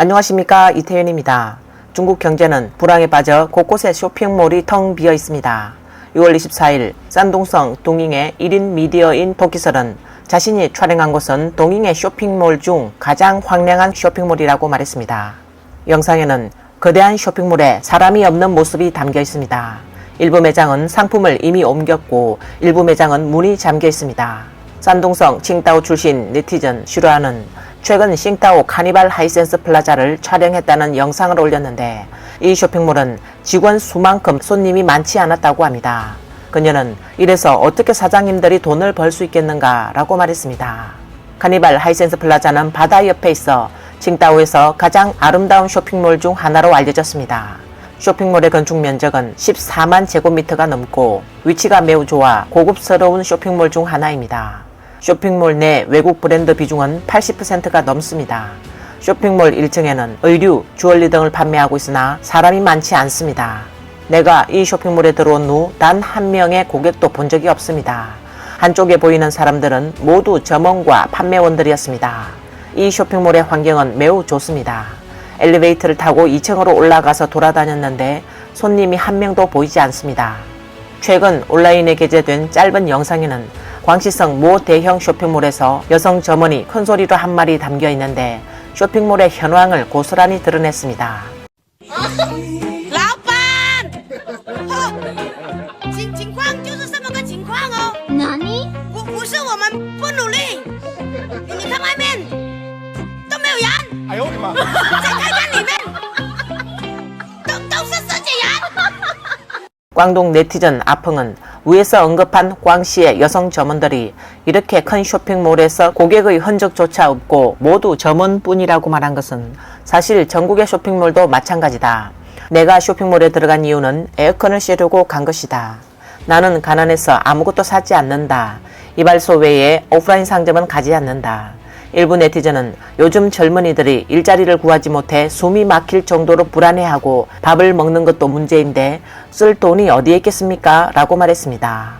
안녕하십니까, 이태윤입니다. 중국 경제는 불황에 빠져 곳곳에 쇼핑몰이 텅 비어 있습니다. 6월 24일 산둥성 동잉의 1인 미디어인 도끼설은 자신이 촬영한 곳은 동잉의 쇼핑몰 중 가장 황량한 쇼핑몰이라고 말했습니다. 영상에는 거대한 쇼핑몰에 사람이 없는 모습이 담겨 있습니다. 일부 매장은 상품을 이미 옮겼고 일부 매장은 문이 잠겨 있습니다. 산둥성 칭따오 출신 네티즌 슈라는 최근 칭따오 카니발 하이센스 플라자를 촬영했다는 영상을 올렸는데 이 쇼핑몰은 직원 수만큼 손님이 많지 않았다고 합니다. 그녀는 이래서 어떻게 사장님들이 돈을 벌 수 있겠는가 라고 말했습니다. 카니발 하이센스 플라자는 바다 옆에 있어 칭따오에서 가장 아름다운 쇼핑몰 중 하나로 알려졌습니다. 쇼핑몰의 건축 면적은 14만 제곱미터가 넘고 위치가 매우 좋아 고급스러운 쇼핑몰 중 하나입니다. 쇼핑몰 내 외국 브랜드 비중은 80%가 넘습니다. 쇼핑몰 1층에는 의류, 주얼리 등을 판매하고 있으나 사람이 많지 않습니다. 내가 이 쇼핑몰에 들어온 후 단 한 명의 고객도 본 적이 없습니다. 한쪽에 보이는 사람들은 모두 점원과 판매원들이었습니다. 이 쇼핑몰의 환경은 매우 좋습니다. 엘리베이터를 타고 2층으로 올라가서 돌아다녔는데 손님이 한 명도 보이지 않습니다. 최근 온라인에 게재된 짧은 영상에는 광시성 모 대형 쇼핑몰에서 여성 점원이 큰 소리로 한 말이 담겨 있는데 쇼핑몰의 현황을 고스란히 드러냈습니다. 老板，情况就是这么个情况哦。哪里？不是我们不努力，你看外面都没有人。哎呦我的妈！再看看里面，都是自己人。 광동 네티즌 아펑은 위에서 언급한 광시의 여성 점원들이 이렇게 큰 쇼핑몰에서 고객의 흔적조차 없고 모두 점원뿐이라고 말한 것은 사실 전국의 쇼핑몰도 마찬가지다. 내가 쇼핑몰에 들어간 이유는 에어컨을 쐬려고 간 것이다. 나는 가난해서 아무것도 사지 않는다. 이발소 외에 오프라인 상점은 가지 않는다. 일부 네티즌은 요즘 젊은이들이 일자리를 구하지 못해 숨이 막힐 정도로 불안해하고 밥을 먹는 것도 문제인데 쓸 돈이 어디에 있겠습니까? 라고 말했습니다.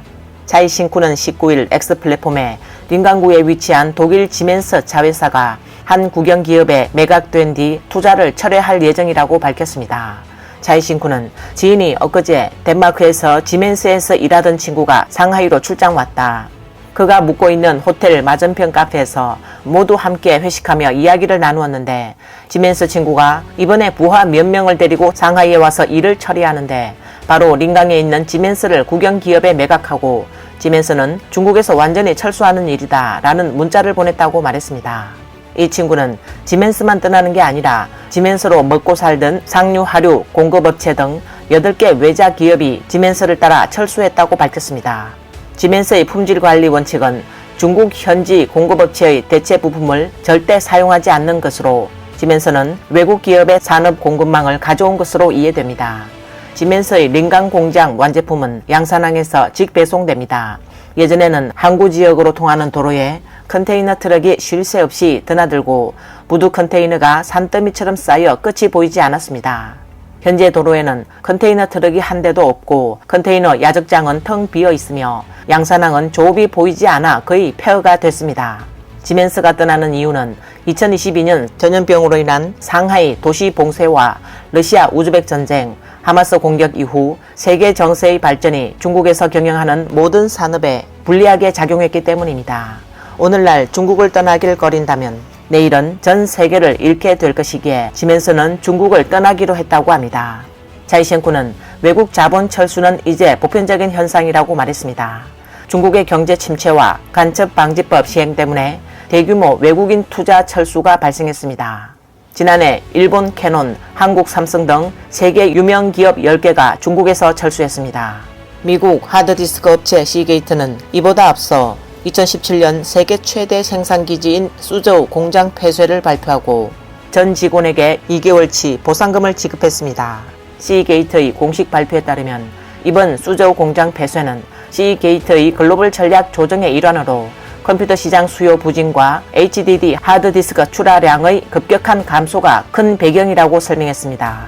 차이싱쿠는 19일 X 플랫폼에 린강구에 위치한 독일 지멘스 자회사가 한 국영기업에 매각된 뒤 투자를 철회할 예정이라고 밝혔습니다. 차이싱쿠는 지인이 엊그제 덴마크에서 지멘스에서 일하던 친구가 상하이로 출장 왔다. 그가 묵고 있는 호텔 맞은편 카페에서 모두 함께 회식하며 이야기를 나누었는데 지멘스 친구가 이번에 부하 몇 명을 데리고 상하이에 와서 일을 처리하는데 바로 린강에 있는 지멘스를 국영기업에 매각하고 지멘스는 중국에서 완전히 철수하는 일이다 라는 문자를 보냈다고 말했습니다. 이 친구는 지멘스만 떠나는 게 아니라 지멘스로 먹고 살던 상류, 하류, 공급업체 등 8개 외자 기업이 지멘스를 따라 철수했다고 밝혔습니다. 지멘스의 품질관리 원칙은 중국 현지 공급업체의 대체 부품을 절대 사용하지 않는 것으로 지멘스는 외국 기업의 산업 공급망을 가져온 것으로 이해됩니다. 지멘스의 린강 공장 완제품은 양산항에서 직배송됩니다. 예전에는 항구 지역으로 통하는 도로에 컨테이너 트럭이 쉴 새 없이 드나들고 무드 컨테이너가 산더미처럼 쌓여 끝이 보이지 않았습니다. 현재 도로에는 컨테이너 트럭이 한 대도 없고 컨테이너 야적장은 텅 비어 있으며 양산항은 조업이 보이지 않아 거의 폐허가 됐습니다. 지멘스가 떠나는 이유는 2022년 전염병으로 인한 상하이 도시 봉쇄와 러시아 우즈벡 전쟁, 하마스 공격 이후 세계 정세의 발전이 중국에서 경영하는 모든 산업에 불리하게 작용했기 때문입니다. 오늘날 중국을 떠나길 거린다면 내일은 전 세계를 잃게 될 것이기에 지멘스는 중국을 떠나기로 했다고 합니다. 차이셴쿠는 외국 자본 철수는 이제 보편적인 현상이라고 말했습니다. 중국의 경제 침체와 간첩 방지법 시행 때문에 대규모 외국인 투자 철수가 발생했습니다. 지난해 일본 캐논, 한국 삼성 등 세계 유명 기업 10개가 중국에서 철수했습니다. 미국 하드디스크 업체 시게이트는 이보다 앞서 2017년 세계 최대 생산기지인 수저우 공장 폐쇄를 발표하고 전 직원에게 2개월치 보상금을 지급했습니다. 시게이트의 공식 발표에 따르면 이번 수저우 공장 폐쇄는 시게이트의 글로벌 전략 조정의 일환으로 컴퓨터 시장 수요 부진과 HDD 하드디스크 출하량의 급격한 감소가 큰 배경이라고 설명했습니다.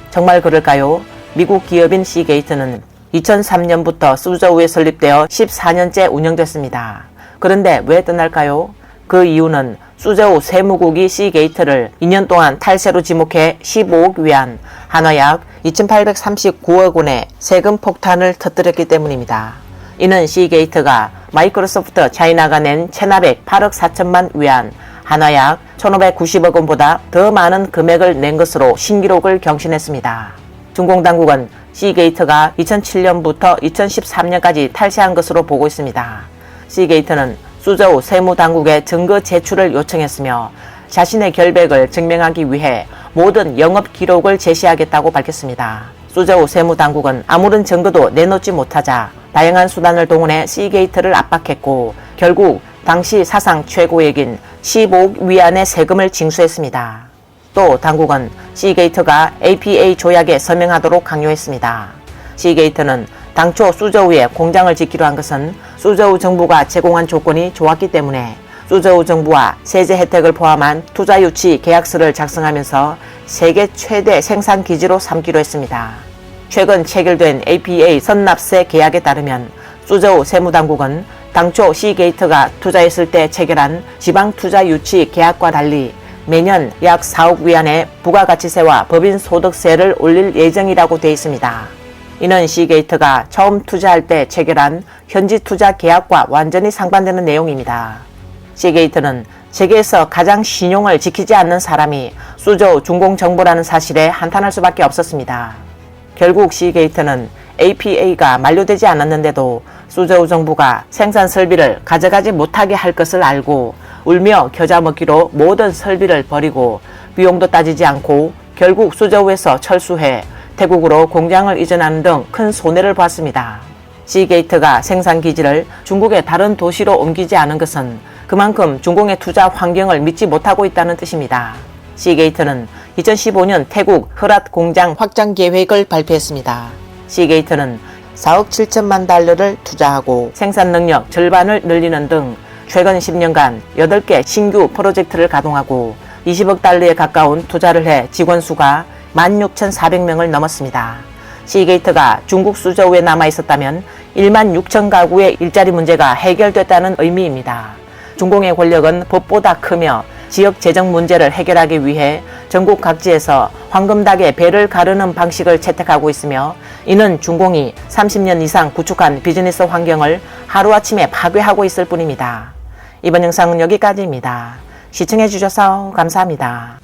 정말 그럴까요? 미국 기업인 시게이트는 2003년부터 수저우에 설립되어 14년째 운영됐습니다. 그런데 왜 떠날까요? 그 이유는 수저우 세무국이 시게이트를 2년 동안 탈세로 지목해 15억 위안, 한화 약 2,839억 원의 세금 폭탄을 터뜨렸기 때문입니다. 이는 시게이트가 마이크로소프트 차이나가 낸 1,408억 4천만 위안, 한화 약 1,590억 원보다 더 많은 금액을 낸 것으로 신기록을 경신했습니다. 중공 당국은 시게이트가 2007년부터 2013년까지 탈세한 것으로 보고 있습니다. 시게이트는 수저우 세무당국에 증거 제출을 요청했으며 자신의 결백을 증명하기 위해 모든 영업 기록을 제시하겠다고 밝혔습니다. 수저우 세무당국은 아무런 증거도 내놓지 못하자 다양한 수단을 동원해 시게이트를 압박했고 결국 당시 사상 최고액인 15억 위안의 세금을 징수했습니다. 또 당국은 시게이트가 APA 조약에 서명하도록 강요했습니다. 시게이트는 당초 수저우에 공장을 짓기로 한 것은 수저우 정부가 제공한 조건이 좋았기 때문에 수저우 정부와 세제 혜택을 포함한 투자 유치 계약서를 작성하면서 세계 최대 생산 기지로 삼기로 했습니다. 최근 체결된 APA 선납세 계약에 따르면 수저우 세무당국은 당초 시게이트가 투자했을 때 체결한 지방 투자 유치 계약과 달리 매년 약 4억 위안의 부가가치세와 법인 소득세를 올릴 예정이라고 되어 있습니다. 이는 시게이트가 처음 투자할 때 체결한 현지 투자 계약과 완전히 상반되는 내용입니다. 시게이트는 세계에서 가장 신용을 지키지 않는 사람이 수저우 중공정부라는 사실에 한탄할 수밖에 없었습니다. 결국 시게이트는 APA가 만료되지 않았는데도 수저우 정부가 생산 설비를 가져가지 못하게 할 것을 알고 울며 겨자 먹기로 모든 설비를 버리고 비용도 따지지 않고 결국 수저우에서 철수해 태국으로 공장을 이전하는 등 큰 손해를 봤습니다. 시게이트가 생산 기지를 중국의 다른 도시로 옮기지 않은 것은 그만큼 중공의 투자 환경을 믿지 못하고 있다는 뜻입니다. 시게이트는 2015년 태국 허랏 공장 확장 계획을 발표했습니다. 시게이트는 4억 7천만 달러를 투자하고 생산 능력 절반을 늘리는 등 최근 10년간 8개 신규 프로젝트를 가동하고 20억 달러에 가까운 투자를 해 직원 수가 16,400명을 넘었습니다. 시게이트가 중국 수저우에 남아있었다면 1만 6천 가구의 일자리 문제가 해결됐다는 의미입니다. 중공의 권력은 법보다 크며 지역 재정 문제를 해결하기 위해 전국 각지에서 황금닭의 배를 가르는 방식을 채택하고 있으며 이는 중공이 30년 이상 구축한 비즈니스 환경을 하루아침에 파괴하고 있을 뿐입니다. 이번 영상은 여기까지입니다. 시청해주셔서 감사합니다.